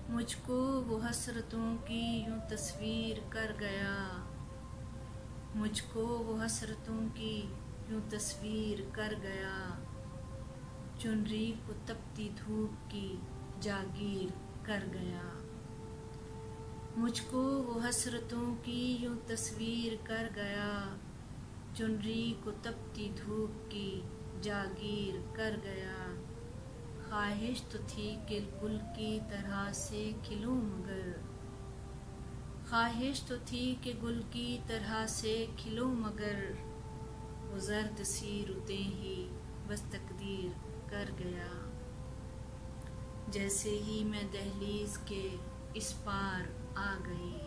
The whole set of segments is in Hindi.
मुझको वो हसरतों की यूं तस्वीर कर गया। मुझको वो हसरतों की यूं तस्वीर कर गया। चुनरी को तपती धूप की जागीर कर गया। मुझको वो हसरतों की यूं तस्वीर कर गया। चुनरी को तपती धूप की जागीर कर गया। ख्वाहिश तो थी कि गुल की तरह से खिलूं मगर, ख्वाहिश तो थी कि गुल की तरह से खिलूं मगर, वो जर्द सी रुतें ही बस तकदीर कर गया। जैसे ही मैं दहलीज के इस पार आ गई,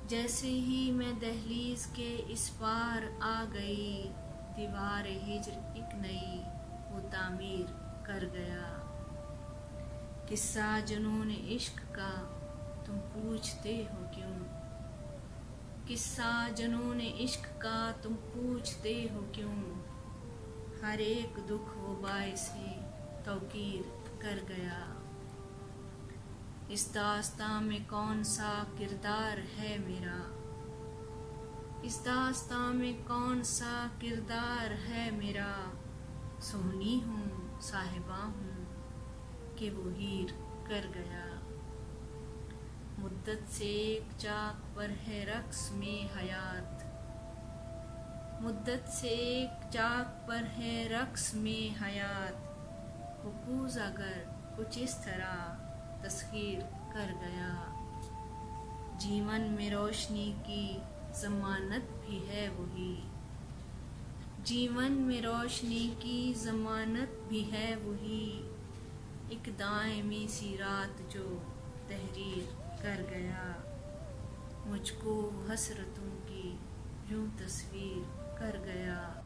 जैसे ही मैं दहलीज के इस पार आ गई, दीवार हिज्र एक नई वो तामीर कर गया। किस्सा जुनून इश्क का तुम पूछते हो क्यों, किस्सा जुनून इश्क का तुम पूछते हो क्यों, हर एक दुख वो बाइसे तौकीर कर गया। इस दास्तां में कौन सा किरदार है मेरा, इस दास्तां में कौन सा किरदार है मेरा, सोहनी हूँ साहिबा हूँ कि वो हीर कर गया। मुद्दत से एक चाक पर है रक्स में हयात, मुद्दत से एक चाक पर है रक्स में हयात, वो कूज़ अगर कुछ इस तरह तस्खीर कर गया। जीवन में रोशनी की जमानत भी है वही, जीवन में रोशनी की जमानत भी है वही, एक दायमी सी रात जो तहरीर कर गया। मुझको हसरतों की यूं तस्वीर कर गया।